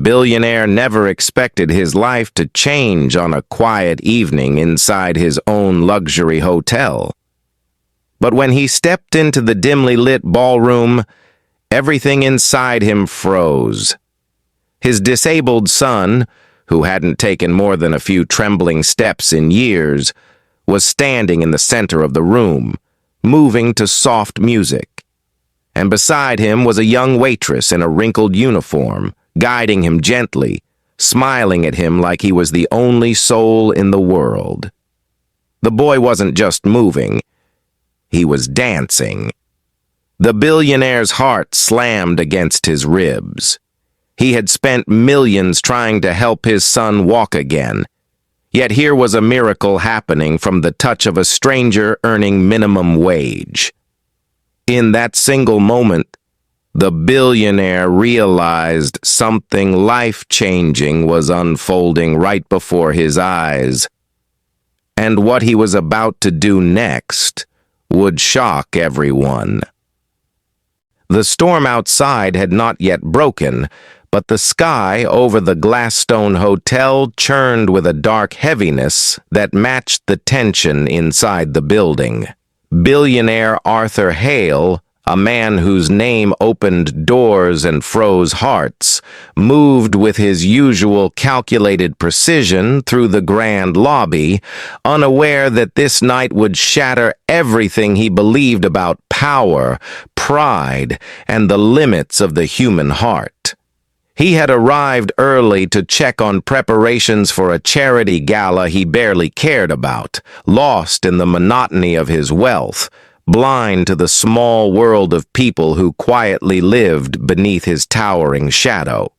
billionaire never expected his life to change on a quiet evening inside his own luxury hotel. But when he stepped into the dimly lit ballroom, everything inside him froze. His disabled son, who hadn't taken more than a few trembling steps in years, was standing in the center of the room, moving to soft music. And beside him was a young waitress in a wrinkled uniform, guiding him gently, smiling at him like he was the only soul in the world. The boy wasn't just moving, he was dancing. The billionaire's heart slammed against his ribs. He had spent millions trying to help his son walk again, yet here was a miracle happening from the touch of a stranger earning minimum wage. In that single moment, the billionaire realized something life-changing was unfolding right before his eyes, and what he was about to do next would shock everyone. The storm outside had not yet broken, but the sky over the Glassstone Hotel churned with a dark heaviness that matched the tension inside the building. Billionaire Arthur Hale, a man whose name opened doors and froze hearts, moved with his usual calculated precision through the grand lobby, unaware that this night would shatter everything he believed about power, pride, and the limits of the human heart. He had arrived early to check on preparations for a charity gala he barely cared about, lost in the monotony of his wealth, blind to the small world of people who quietly lived beneath his towering shadow.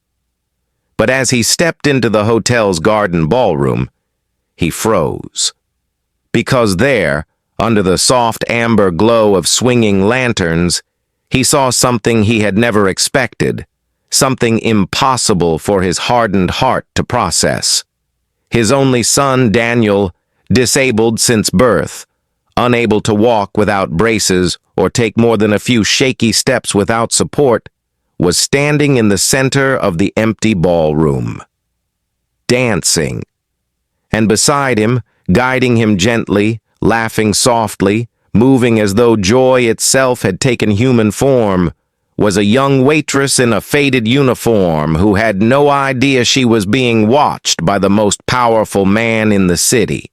But as he stepped into the hotel's garden ballroom, he froze. Because there, under the soft amber glow of swinging lanterns, he saw something he had never expected, something impossible for his hardened heart to process. His only son, Daniel, disabled since birth, unable to walk without braces or take more than a few shaky steps without support, was standing in the center of the empty ballroom, dancing. And beside him, guiding him gently, laughing softly, moving as though joy itself had taken human form, was a young waitress in a faded uniform who had no idea she was being watched by the most powerful man in the city.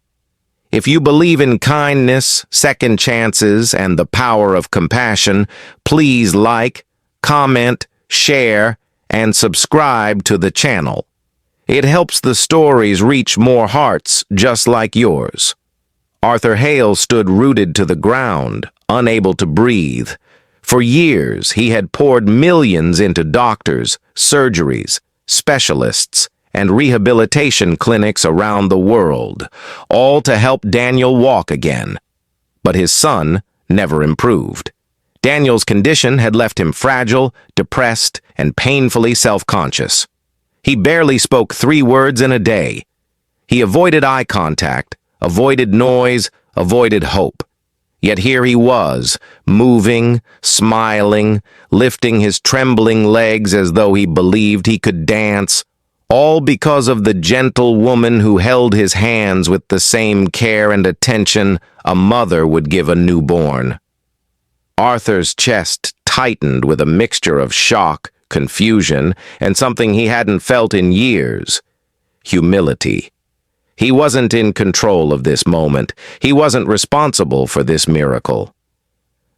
If you believe in kindness, second chances, and the power of compassion, please like, comment, share, and subscribe to the channel. It helps the stories reach more hearts just like yours. Arthur Hale stood rooted to the ground, unable to breathe. For years, he had poured millions into doctors, surgeries, specialists, and rehabilitation clinics around the world, all to help Daniel walk again. But his son never improved. Daniel's condition had left him fragile, depressed, and painfully self-conscious. He barely spoke 3 words in a day. He avoided eye contact, avoided noise, avoided hope. Yet here he was, moving, smiling, lifting his trembling legs as though he believed he could dance, all because of the gentle woman who held his hands with the same care and attention a mother would give a newborn. Arthur's chest tightened with a mixture of shock, confusion, and something he hadn't felt in years: humility. He wasn't in control of this moment. He wasn't responsible for this miracle.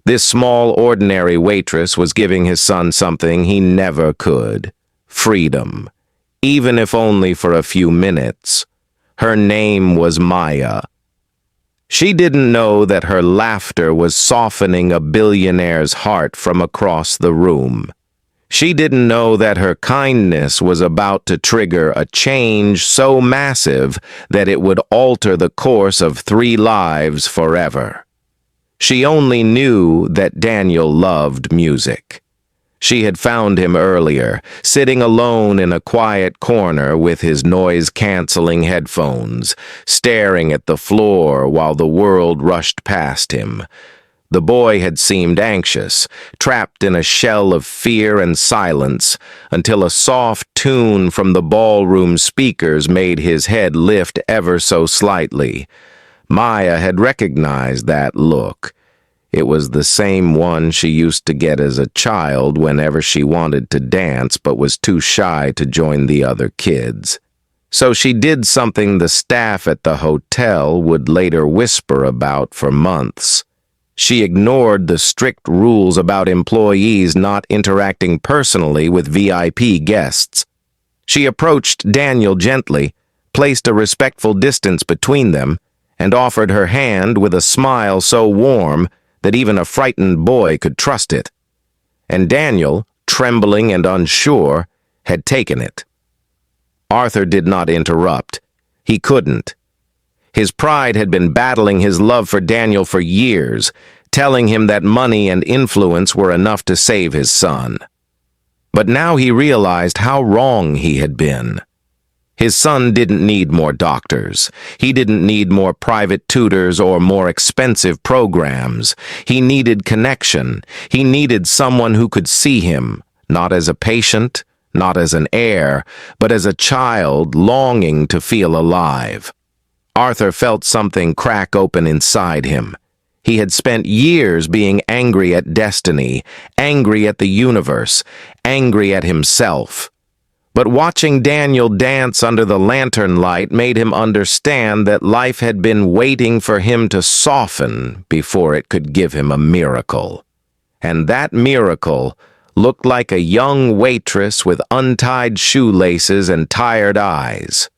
This small, ordinary waitress was giving his son something he never could: freedom, even if only for a few minutes. Her name was Maya. She didn't know that her laughter was softening a billionaire's heart from across the room. She didn't know that her kindness was about to trigger a change so massive that it would alter the course of 3 lives forever. She only knew that Daniel loved music. She had found him earlier, sitting alone in a quiet corner with his noise-canceling headphones, staring at the floor while the world rushed past him. The boy had seemed anxious, trapped in a shell of fear and silence, until a soft tune from the ballroom speakers made his head lift ever so slightly. Maya had recognized that look. It was the same one she used to get as a child whenever she wanted to dance but was too shy to join the other kids. So she did something the staff at the hotel would later whisper about for months. She ignored the strict rules about employees not interacting personally with VIP guests. She approached Daniel gently, placed a respectful distance between them, and offered her hand with a smile so warm that even a frightened boy could trust it. And Daniel, trembling and unsure, had taken it. Arthur did not interrupt. He couldn't. His pride had been battling his love for Daniel for years, telling him that money and influence were enough to save his son. But now he realized how wrong he had been. His son didn't need more doctors. He didn't need more private tutors or more expensive programs. He needed connection. He needed someone who could see him, not as a patient, not as an heir, but as a child longing to feel alive. Arthur felt something crack open inside him. He had spent years being angry at destiny, angry at the universe, angry at himself. But watching Daniel dance under the lantern light made him understand that life had been waiting for him to soften before it could give him a miracle. And that miracle looked like a young waitress with untied shoelaces and tired eyes.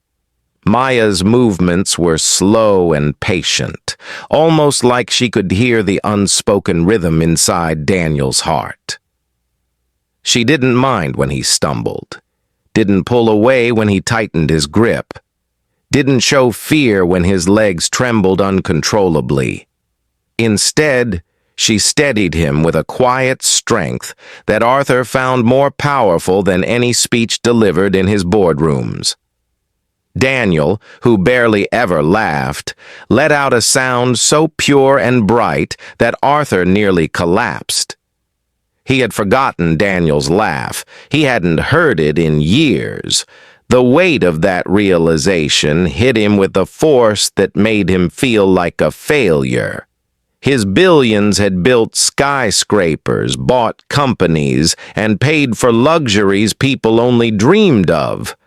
Maya's movements were slow and patient, almost like she could hear the unspoken rhythm inside Daniel's heart. She didn't mind when he stumbled, didn't pull away when he tightened his grip, didn't show fear when his legs trembled uncontrollably. Instead, she steadied him with a quiet strength that Arthur found more powerful than any speech delivered in his boardrooms. Daniel, who barely ever laughed, let out a sound so pure and bright that Arthur nearly collapsed. He had forgotten Daniel's laugh. He hadn't heard it in years. The weight of that realization hit him with a force that made him feel like a failure. His billions had built skyscrapers, bought companies, and paid for luxuries people only dreamed of.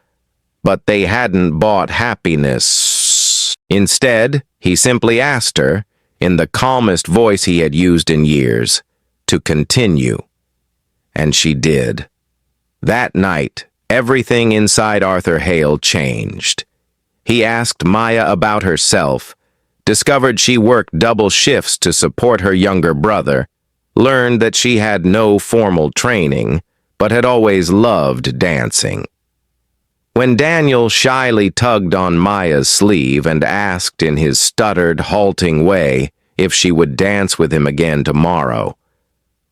But they hadn't bought happiness. Instead, he simply asked her, in the calmest voice he had used in years, to continue. And she did. That night, everything inside Arthur Hale changed. He asked Maya about herself, discovered she worked double shifts to support her younger brother, learned that she had no formal training, but had always loved dancing. When Daniel shyly tugged on Maya's sleeve and asked in his stuttered, halting way if she would dance with him again tomorrow,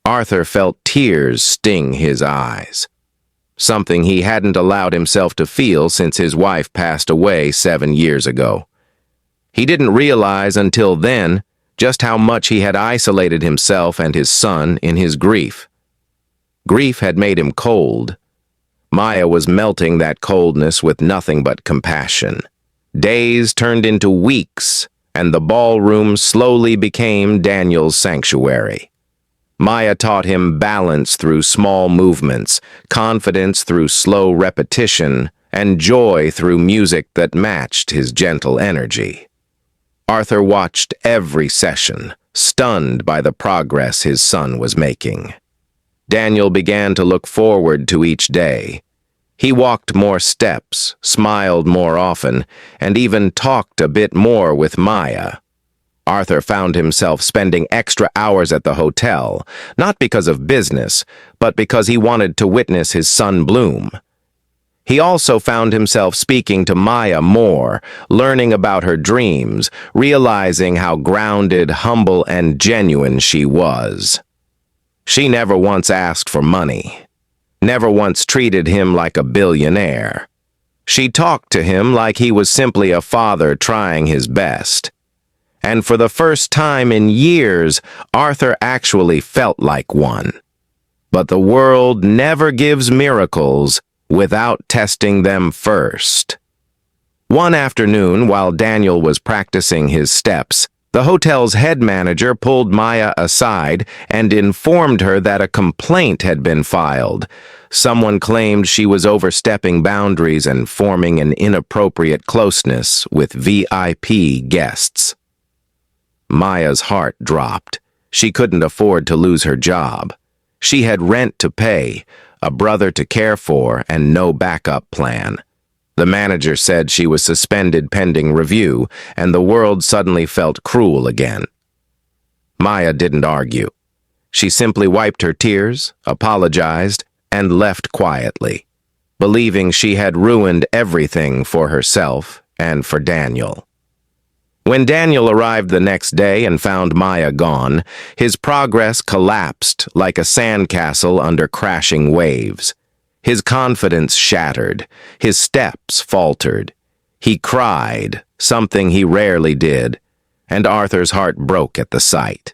Arthur felt tears sting his eyes, something he hadn't allowed himself to feel since his wife passed away 7 years ago. He didn't realize until then just how much he had isolated himself and his son in his grief. Grief had made him cold. Maya was melting that coldness with nothing but compassion. Days turned into weeks, and the ballroom slowly became Daniel's sanctuary. Maya taught him balance through small movements, confidence through slow repetition, and joy through music that matched his gentle energy. Arthur watched every session, stunned by the progress his son was making. Daniel began to look forward to each day. He walked more steps, smiled more often, and even talked a bit more with Maya. Arthur found himself spending extra hours at the hotel, not because of business, but because he wanted to witness his son bloom. He also found himself speaking to Maya more, learning about her dreams, realizing how grounded, humble, and genuine she was. She never once asked for money, never once treated him like a billionaire. She talked to him like he was simply a father trying his best. and for the first time in years, Arthur actually felt like one. But the world never gives miracles without testing them first. One afternoon, while Daniel was practicing his steps, the hotel's head manager pulled Maya aside and informed her that a complaint had been filed. Someone claimed she was overstepping boundaries and forming an inappropriate closeness with VIP guests. Maya's heart dropped. She couldn't afford to lose her job. She had rent to pay, a brother to care for, and no backup plan. The manager said she was suspended pending review, and the world suddenly felt cruel again. Maya didn't argue. She simply wiped her tears, apologized, and left quietly, believing she had ruined everything for herself and for Daniel. When Daniel arrived the next day and found Maya gone, his progress collapsed like a sandcastle under crashing waves. His confidence shattered. His steps faltered. He cried, something he rarely did, and Arthur's heart broke at the sight.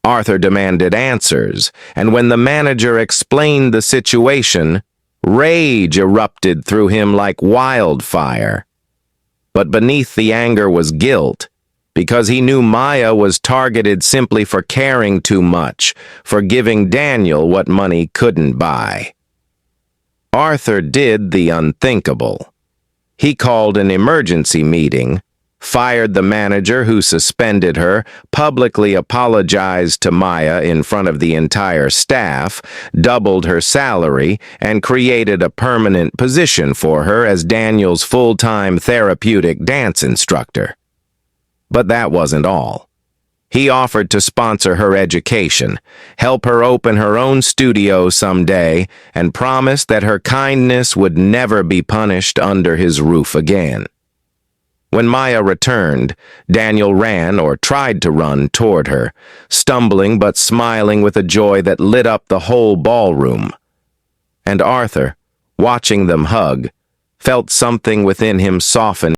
Arthur demanded answers, and when the manager explained the situation, rage erupted through him like wildfire. But beneath the anger was guilt, because he knew Maya was targeted simply for caring too much, for giving Daniel what money couldn't buy. Arthur did the unthinkable. He called an emergency meeting, fired the manager who suspended her, publicly apologized to Maya in front of the entire staff, doubled her salary, and created a permanent position for her as Daniel's full-time therapeutic dance instructor. But that wasn't all. He offered to sponsor her education, help her open her own studio someday, and promised that her kindness would never be punished under his roof again. When Maya returned, Daniel ran or tried to run toward her, stumbling but smiling with a joy that lit up the whole ballroom. And Arthur, watching them hug, felt something within him soften